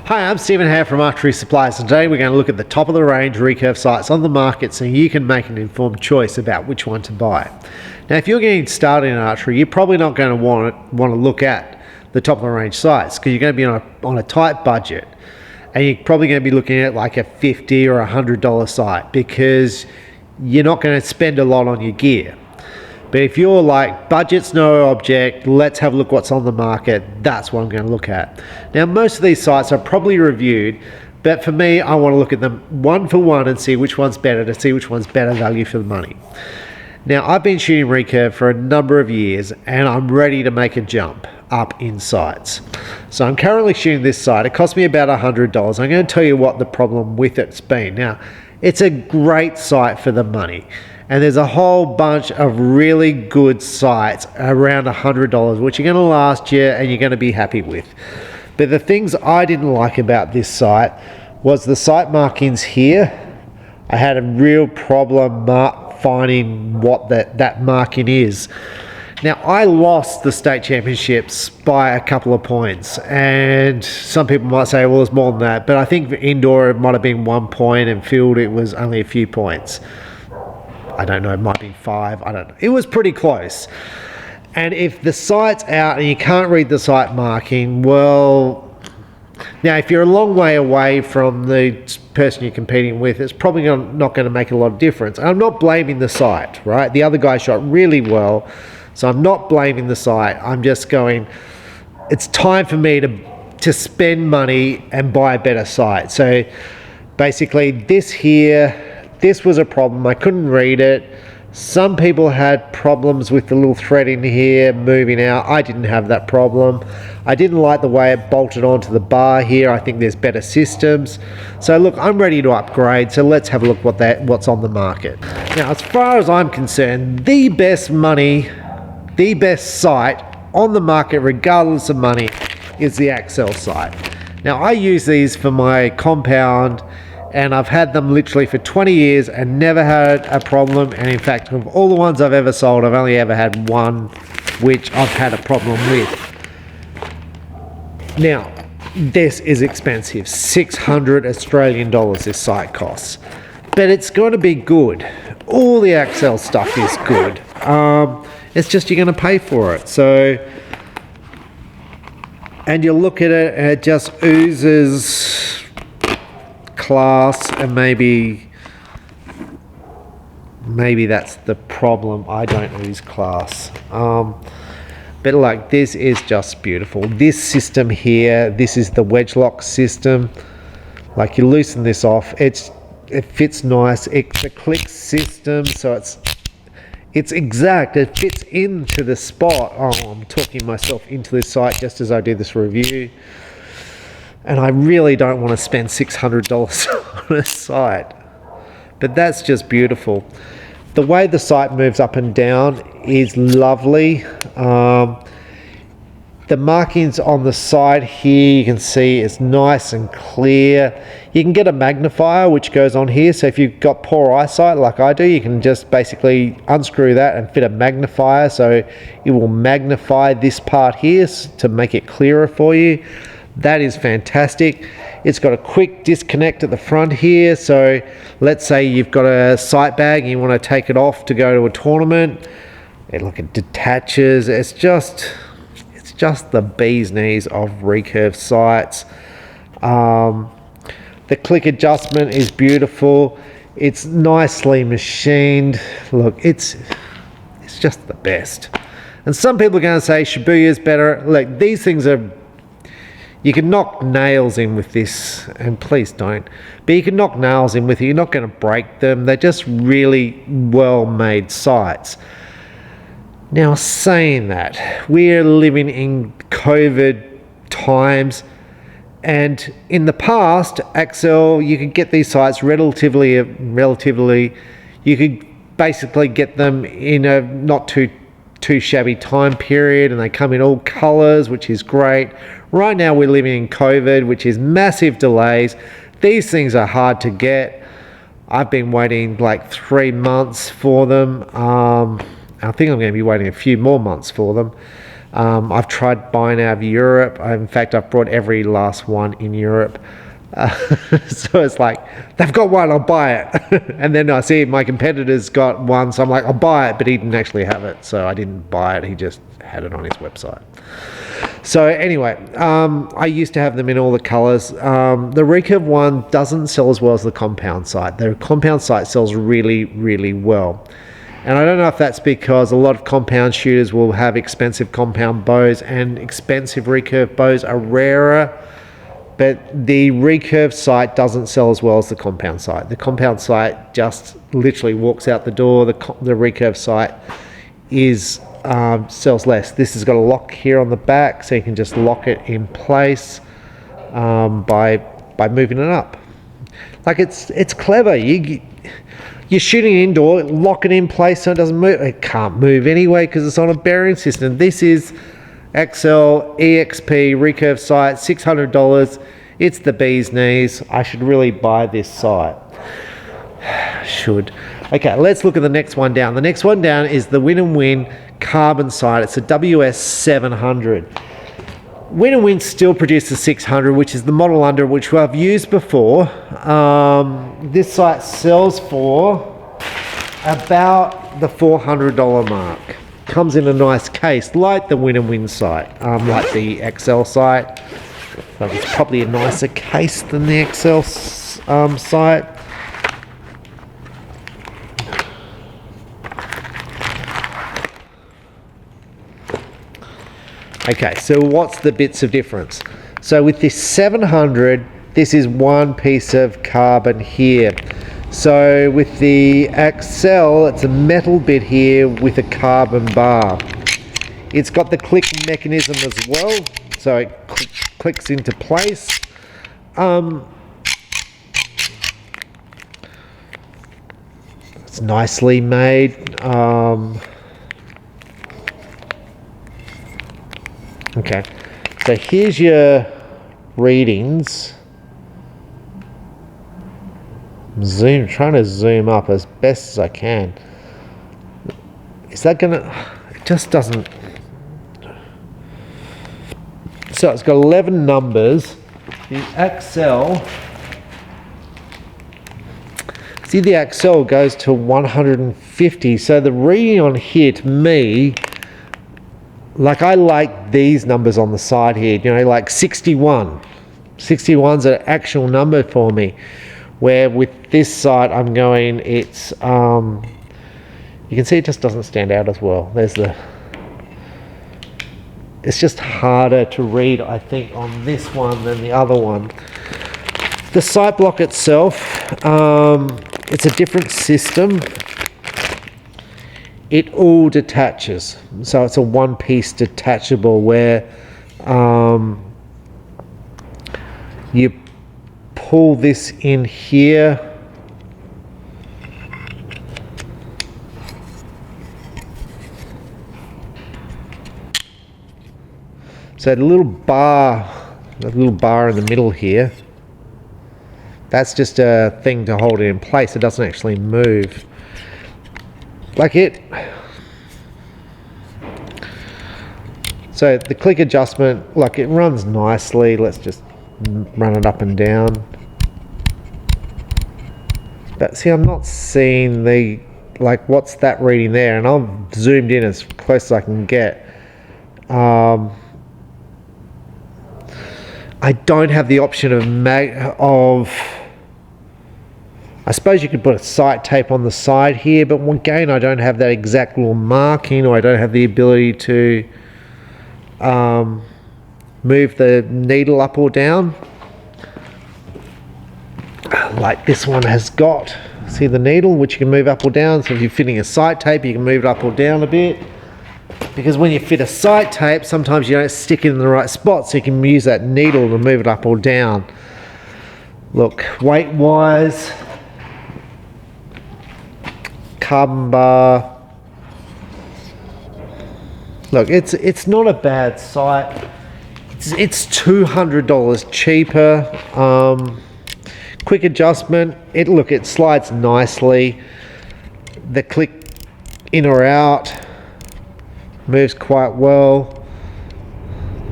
Hi, I'm Stephen here from Archery Supplies, and today we're going to look at the top of the range recurve sights on the market so you can make an informed choice about which one to buy. Now, if you're getting started in archery, you're probably not going to want to look at the top of the range sights because you're going to be on a tight budget, and you're probably going to be looking at like a $50 or $100 sight because you're not going to spend a lot on your gear. But if you're like, budget's no object, let's have a look what's on the market, that's what I'm going to look at. Now, most of these sites are probably reviewed, but for me, I want to look at them one for one and see which one's better, to see which one's better value for the money. Now, I've been shooting recurve for a number of years, and I'm ready to make a jump up in sights. So I'm currently shooting this sight. It cost me about $100. I'm going to tell you what the problem with it's been. Now, it's a great sight for the money. And there's a whole bunch of really good sights around $100, which you're going to last you and you're going to be happy with. But the things I didn't like about this sight was the sight markings here. I had a real problem finding what that marking is. Now, I lost the state championships by a couple of points, and some people might say, well, it's more than that. But I think for indoor, it might have been 1 point, and field, it was only a few points. I don't know, it might be 5, I don't know. It was pretty close. And if the sight's out and you can't read the sight marking, well, now if you're a long way away from the person you're competing with, it's probably not going to make a lot of difference. I'm not blaming the sight, right? The other guy shot really well, so I'm not blaming the sight. I'm just going, it's time for me to spend money and buy a better sight. So basically this here, this was a problem. I couldn't read it. Some people had problems with the little thread in here moving out. I didn't have that problem. I didn't like the way it bolted onto the bar here. I think there's better systems. So look, I'm ready to upgrade. So let's have a look what's on the market. Now, as far as I'm concerned, the best sight on the market, regardless of money, is the Accel sight. Now, I use these for my compound, and I've had them literally for 20 years and never had a problem. And in fact, of all the ones I've ever sold, I've only ever had one which I've had a problem with. Now, this is expensive. 600 Australian dollars this sight costs. But it's going to be good. All the Accel stuff is good. It's just you're going to pay for it. So, and you look at it and it just oozes class, and maybe that's the problem. I don't lose class, but like, this is just beautiful. This system here, this is the wedge lock system. Like, you loosen this off, it fits nice. It's a click system, so it's exact. It fits into the spot. Oh, I'm talking myself into this sight just as I do this review. And I really don't want to spend $600 on a sight. But that's just beautiful. The way the sight moves up and down is lovely. The markings on the side here, you can see it's nice and clear. You can get a magnifier which goes on here. So if you've got poor eyesight like I do, you can just basically unscrew that and fit a magnifier. So it will magnify this part here to make it clearer for you. That is fantastic. It's got a quick disconnect at the front here. So let's say you've got a sight bag and you want to take it off to go to a tournament. It detaches. It's just the bee's knees of recurve sights. The click adjustment is beautiful. It's nicely machined. Look, it's just the best. And some people are going to say Shibuya is better. Look, these things are, you can knock nails in with this, and please don't. But you can knock nails in with it. You're not going to break them. They're just really well-made sights. Now, saying that, we're living in COVID times, and in the past, Accel, you could get these sights relatively, you could basically get them in a not too shabby time period, and they come in all colors, which is great. Right now we're living in COVID, which is massive delays. These things are hard to get. I've been waiting like 3 months for them. I think I'm going to be waiting a few more months for them. I've tried buying out of Europe. In fact, I've brought every last one in Europe. So it's like, they've got one, I'll buy it. And then I see my competitor's got one, so I'm like, I'll buy it, but he didn't actually have it. So I didn't buy it, he just had it on his website. So anyway, I used to have them in all the colors. The recurve one doesn't sell as well as the compound sight. The compound sight sells really, really well. And I don't know if that's because a lot of compound shooters will have expensive compound bows, and expensive recurve bows are rarer. But the recurve sight doesn't sell as well as the compound sight. The compound sight just literally walks out the door. The recurve sight is sells less. This has got a lock here on the back, so you can just lock it in place by moving it up. Like it's clever. You're shooting indoor, lock it in place so it doesn't move. It can't move anyway because it's on a bearing system. This is Axcel EXP recurve sight, $600. It's the bee's knees. I should really buy this sight. Should. Okay, let's look at the next one down. The next one down is the Win carbon sight. It's a WS700. Win still produces 600, which is the model under which I've used before. This sight sells for about the $400 mark. Comes in a nice case, like the Win sight, like the Accel sight. But it's probably a nicer case than the Accel sight. Okay, so what's the bits of difference? So with this 700, this is one piece of carbon here. So with the Accel, it's a metal bit here with a carbon bar. It's got the click mechanism as well, so it clicks into place. It's nicely made. Okay, so here's your readings. Trying to zoom up as best as I can. Is that gonna? It just doesn't. So it's got 11 numbers. The Accel. See, the Accel goes to 150. So the reading on here to me, like I like these numbers on the side here, you know, like 61. 61's an actual number for me. Where with this sight I'm going, it's, you can see it just doesn't stand out as well. There's it's just harder to read, I think, on this one than the other one. The sight block itself, it's a different system. It all detaches, so it's a one-piece detachable where you pull this in here. So the little bar in the middle here, that's just a thing to hold it in place. It doesn't actually move. Like it. So the click adjustment, like it runs nicely. Let's just run it up and down. But see, I'm not seeing the, like, what's that reading there? And I've zoomed in as close as I can get. I don't have the option of I suppose you could put a sight tape on the side here, but again, I don't have that exact little marking, or I don't have the ability to move the needle up or down like this one has got. See the needle, which you can move up or down. So if you're fitting a sight tape, you can move it up or down a bit, because when you fit a sight tape, sometimes you don't stick it in the right spot, so you can use that needle to move it up or down. Look, weight wise, carbon bar, look, it's not a bad sight. It's $200 cheaper. Quick adjustment, it slides nicely. The click in or out moves quite well.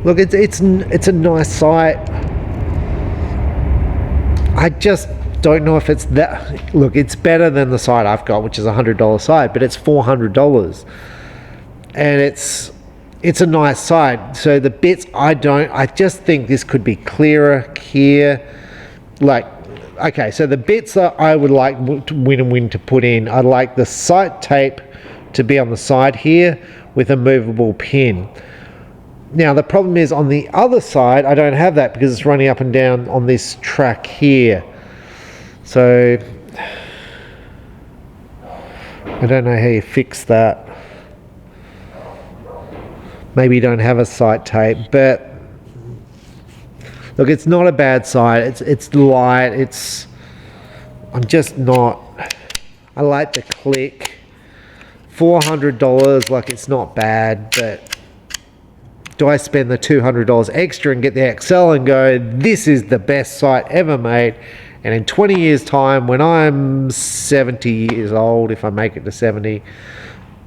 Look, it's a nice sight. I just don't know if it's that. Look, it's better than the sight I've got, which is $100 sight, but it's $400, and it's a nice sight. So the bits I just think this could be clearer here. Like, okay, so the bits that I would like Win to put in, I'd like the sight tape to be on the side here with a movable pin. Now the problem is on the other side I don't have that because it's running up and down on this track here. So I don't know how you fix that. Maybe you don't have a sight tape, but look, it's not a bad sight. It's light. I'm just not. I like the click. $400, like, it's not bad, but do I spend the $200 extra and get the Accel and go, this is the best sight ever made, and in 20 years time when I'm 70 years old, if I make it to 70,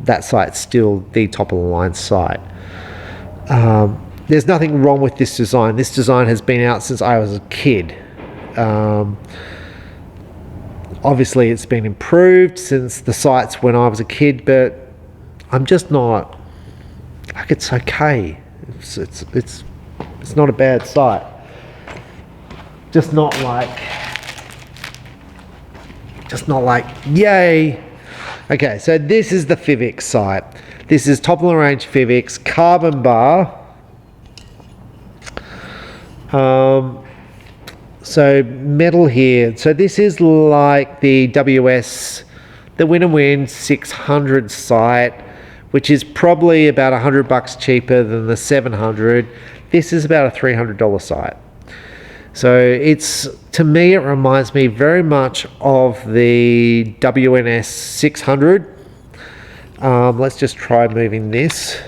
that sight's still the top of the line sight. There's nothing wrong with this design. This design has been out since I was a kid. Obviously it's been improved since the sights when I was a kid, but I'm just not, like, it's okay. It's not a bad sight. Just not like yay. Okay, so this is the Fivics sight. This is top of the range Fivics carbon bar. So metal here. So this is like the WS, the Win 600 sight, which is probably about $100 cheaper than the 700. This is about a $300 sight. So to me, it reminds me very much of the WNS 600. Let's just try moving this.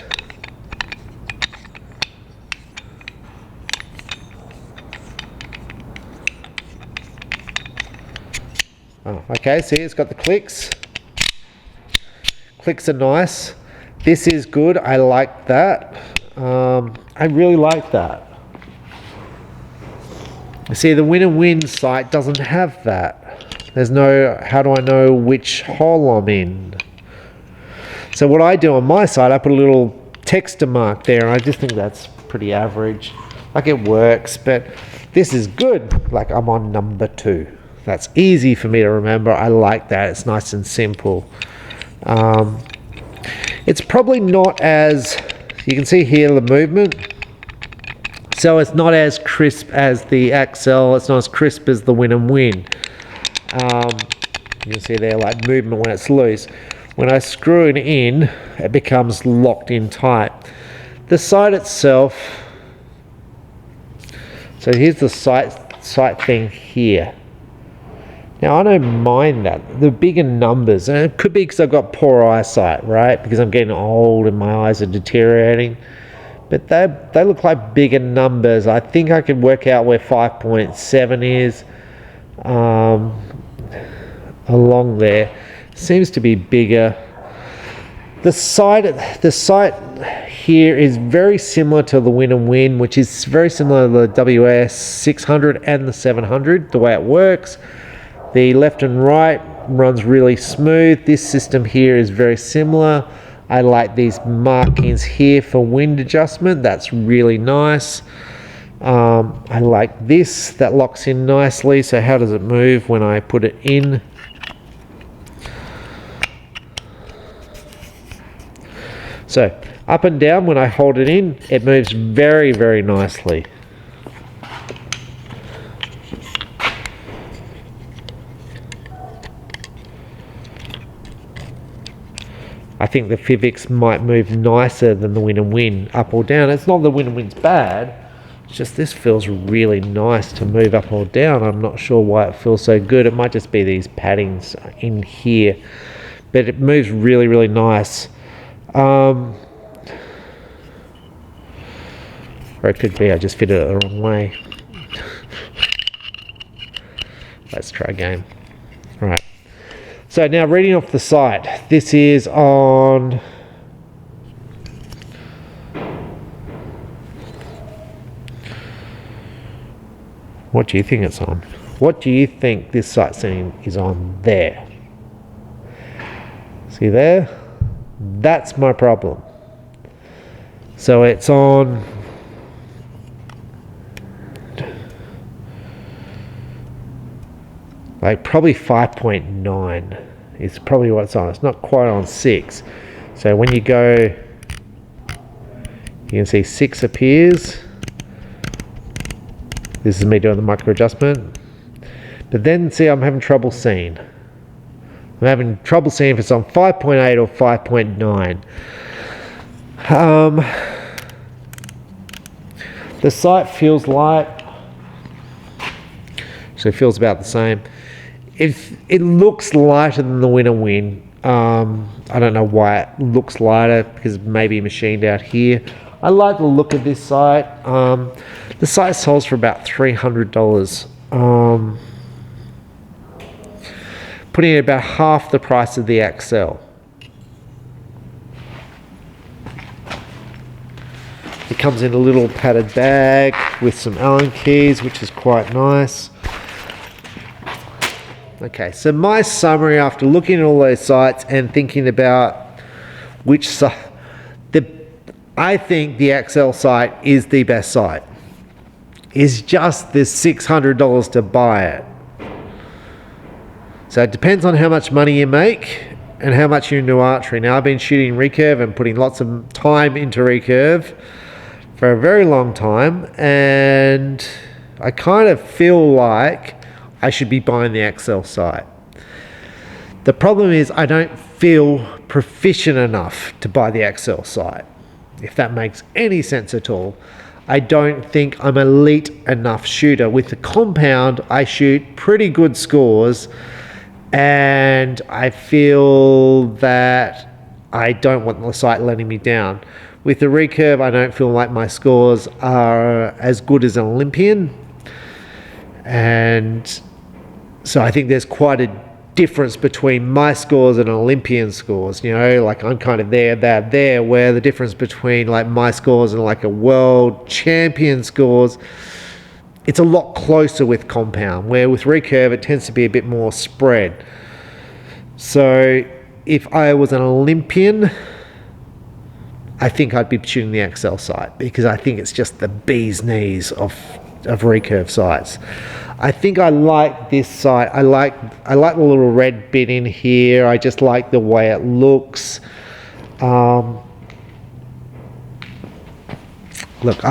Oh, okay, see, it's got the clicks. Clicks are nice. This is good. I like that. I really like that. You see, the Win sight doesn't have that. There's no, how do I know which hole I'm in? So what I do on my side, I put a little texter mark there, and I just think that's pretty average. Like, it works, but this is good. Like, I'm on number 2. That's easy for me to remember. I like that. It's nice and simple. It's probably not as, you can see here the movement. So it's not as crisp as the Accel. It's not as crisp as the Win. You can see there, like, movement when it's loose. When I screw it in, it becomes locked in tight. The sight itself, so here's the sight thing here. Now I don't mind that, the bigger numbers, and it could be because I've got poor eyesight, right? Because I'm getting old and my eyes are deteriorating. But they look like bigger numbers. I think I can work out where 5.7 is along there. Seems to be bigger. The sight here is very similar to the Win, which is very similar to the WS 600 and the 700, the way it works. The left and right runs really smooth. This system here is very similar. I like these markings here for wind adjustment. That's really nice. I like this. That locks in nicely. So how does it move when I put it in? So up and down when I hold it in, it moves very, very nicely. I think the Fivics might move nicer than the Win up or down. It's not the Win's bad, it's just this feels really nice to move up or down. I'm not sure why it feels so good. It might just be these paddings in here, but it moves really, really nice. Or it could be I just fit it the wrong way. Let's try again. All right. So now reading off the site, this is on What do you think it's on? What do you think this sight seeing is on there? See there? That's my problem. So it's on like probably 5.9 is probably what it's on. It's not quite on 6. So when you go, you can see 6 appears. This is me doing the micro adjustment. But then see, I'm having trouble seeing. I'm having trouble seeing if it's on 5.8 or 5.9. The sight feels light. So it feels about the same. It looks lighter than the Winner Win. I don't know why it looks lighter, because it may be machined out here. I like the look of this sight. The sight sells for about $300. Putting it about half the price of the Accel. It comes in a little padded bag with some Allen keys, which is quite nice. Okay, so my summary after looking at all those sites and thinking about which site, I think the Accel site is the best site. It's just the $600 to buy it. So it depends on how much money you make and how much you're into archery. Now, I've been shooting recurve and putting lots of time into recurve for a very long time, and I kind of feel like I should be buying the Accel sight. The problem is I don't feel proficient enough to buy the Accel sight, if that makes any sense at all. I don't think I'm elite enough shooter. With the compound, I shoot pretty good scores, and I feel that I don't want the sight letting me down. With the recurve, I don't feel like my scores are as good as an Olympian, and so I think there's quite a difference between my scores and Olympian scores. You know, like I'm kind of there, where the difference between like my scores and like a world champion scores, it's a lot closer with compound, where with recurve it tends to be a bit more spread. So if I was an Olympian, I think I'd be shooting the Accel sight, because I think it's just the bee's knees of recurve sights. I think I like this sight. I like the little red bit in here. I just like the way it looks. Look,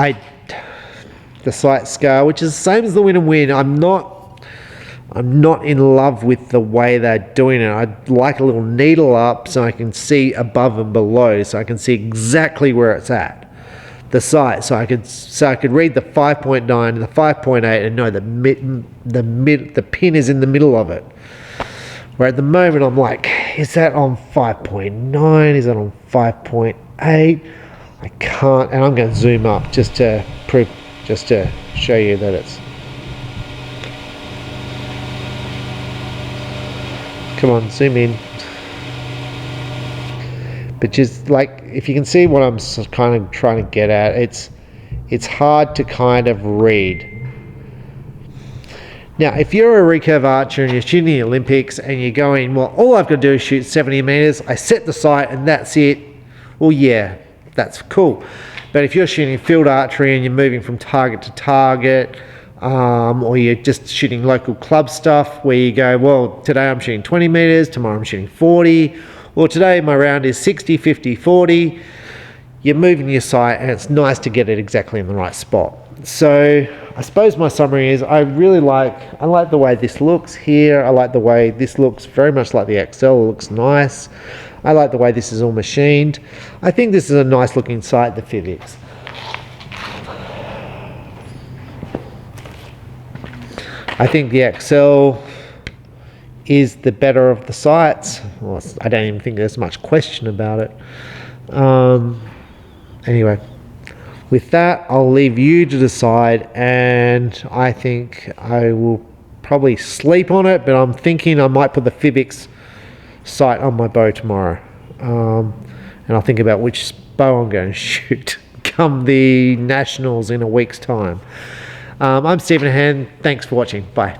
the sight scale, which is the same as the Win and Win. I'm not in love with the way they're doing it. I'd like a little needle up so I can see above and below, so I can see exactly where it's at. The sight, so I could read the 5.9 and the 5.8 and know the pin is in the middle of it. Where at the moment I'm like, is that on 5.9? Is that on 5.8? I can't, and I'm going to zoom up just to show you that it's. Come on, zoom in. But just like, if you can see what I'm kind of trying to get at, it's hard to kind of read. Now, if you're a recurve archer and you're shooting the Olympics and you're going, well, all I've got to do is shoot 70 meters, I set the sight and that's it. Well, yeah, that's cool. But if you're shooting field archery and you're moving from target to target, or you're just shooting local club stuff where you go, well, today I'm shooting 20 meters, tomorrow I'm shooting 40, or today my round is 60, 50, 40. You're moving your sight and it's nice to get it exactly in the right spot. So I suppose my summary is I like the way this looks here. I like the way this looks very much like the Accel. It looks nice. I like the way this is all machined. I think this is a nice looking sight, the Fivics. I think the Accel is the better of the sights. Well, I don't even think there's much question about it. Anyway, with that, I'll leave you to decide, and I think I will probably sleep on it, but I'm thinking I might put the Fivics sight on my bow tomorrow. And I'll think about which bow I'm going to shoot come the Nationals in a week's time. I'm Stephen Hand. Thanks for watching. Bye.